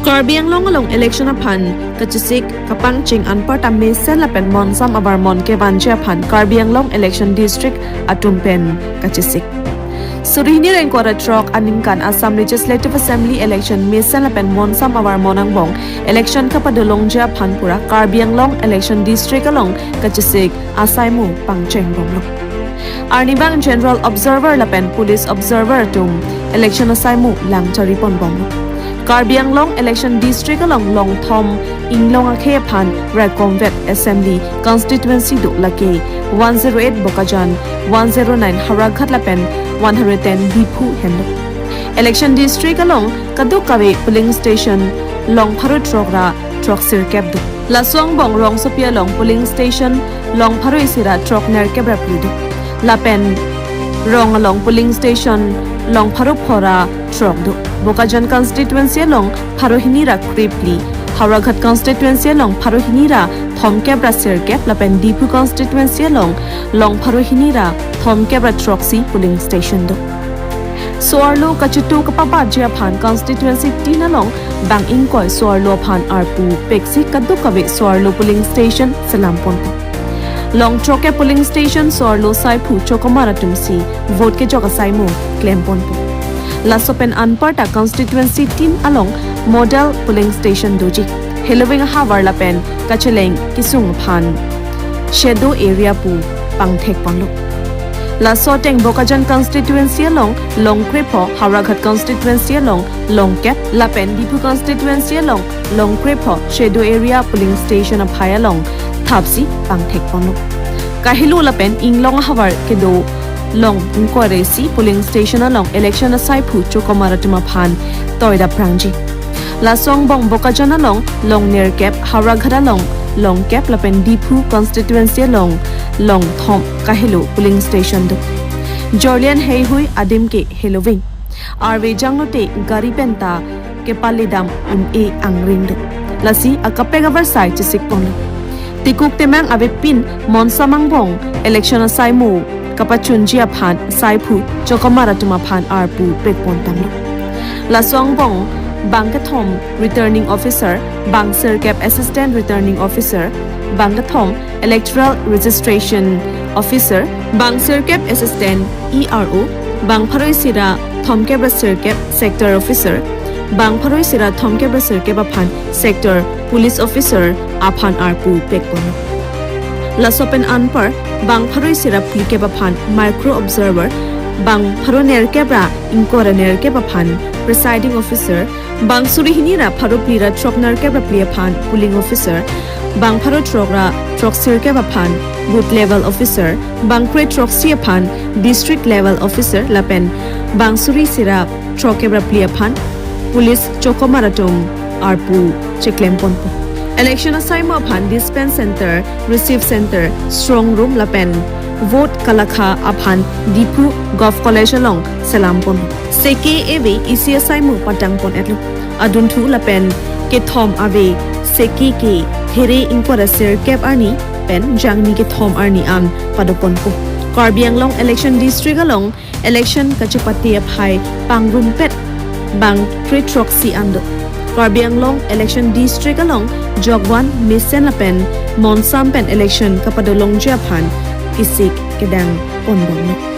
Karbi Anglong along election aphan kachesik kapangching anparta mesen lapen monsam avarmon kevanji aphan Karbi Anglong election district atumpen kachesik. Surihini rengkora trok aningkan Assam Legislative Assembly election mesen lapen monsam avarmon angbong election kapadolong ja aphan pura Karbi Anglong election district along kachesik asaimu pangcheng bomlo. Arnibang General Observer lapen Police Observer tum election asaimu lang charipon bomlo. Karbi Anglong election district along Long Thom Inglong akhe phan Reconvet Assembly constituency du lake 108 Bokajan 109 Haraghat lapen 110 Bipu hendo. Election district along Kadukawe polling station Long Pharu Trogra Trok Sirkep du. Laswang Bong Rong Sopia Long polling station Long Pharu Isira Trok Nerkep Rapidu. Lapen Rong along polling station Long Pharu Phora Trok du. Bokajan constituency along Pharohinira Kripli, Haraghat constituency along Pharohinira, Thomkebra Sirkep, Lapen Dipu constituency along Long Pharohinira, Thomkebra Troxy polling station do. Soarlo Kachitu Kapabajia Phan constituency 10 along Bang Inkoi Soarlo Phan Arpu, Pexi Kadukawe Soarlo polling station Salamponto. Long Choke polling station Soarlo Saipu Chokomaratumsi, vote ke Joka Saimu, Klemponpo. Lasopen Anparta constituency 10 along model polling station doji. Helowing Havar Lapen, Kacheleng, Kisung Phan. Shadow area pu, Pangthek Ponlo. Lasoteng Bokajan constituency along Long Krepo, Haraghat constituency along Long Cap, Lapen Dipu constituency along Long Krepo, Shadow area polling station of High along Thapsi, Pangthek Ponlo. Kahilu Lapen Inglong Havar Kedo. Long Nkoresi polling station along election asai phu Chokomaratuma Phan Toida Prangji. Lasong Bong Bokajan along Long Nerkep Haraghat along Long Cap Lapen Dipu constituency along Long Thom Kahilu polling station do. Jorlian Heihui Adim ke Heloving. Arve Janglote Gari Penta ke Palidam e Angring do. Lasi Akapegavar Sai Chisik Pong. Tikuk Temang Abe Pin Monsamang Bong election asai mu Kapachunjia Phan Saipu Chokomaratuma Phan Arpu Pekpontanglo. Laswang Bong Bangathom Returning Officer Bang Sirkep Assistant Returning Officer Bangathom Electoral Registration Officer Bang Sirkep Assistant ERO Bang Pharoisira Thomkebra Sirkep Sector Officer Bang Pharoisira Thomkebra Sirkep Aphan Sector Police Officer Aphan Arpu Pekpono. Lasopen Anpar Bang Pharoi Sirap Likeba Phan Micro Observer Bang Pharo Nerkebra Inkora Nerkeba Phan Presiding Officer Bang Surihinira Pharo Plira Trok Nerkebra Plia Phan Pulling Officer Bang Pharo Trogra Trok Sirkeba Phan Booth Level Officer Bang Kre Trok Sia Phan District Level Officer Lapen Bang Suri Sirap Trokebra Plia Phan Police Chokomaratum Arpu Cheklempon. Election assignment upon dispense center, receive center, strong room lapen, vote kalakha upon Dipu Golf College along Selampon. Seke ave isi assignment patangpon etlo. Aduntu lapen ke thom ave seke ke here inkwara sirkep arni pen jangni ke thom arni am padopon ko. Karbi Anglong election district along election kachipati aphay pangrumpet bang pretroxy ando. Karbi Anglong election district along Jogwan mesen lapen monsam pen election kapadolong Japan kisik kedang ponbong.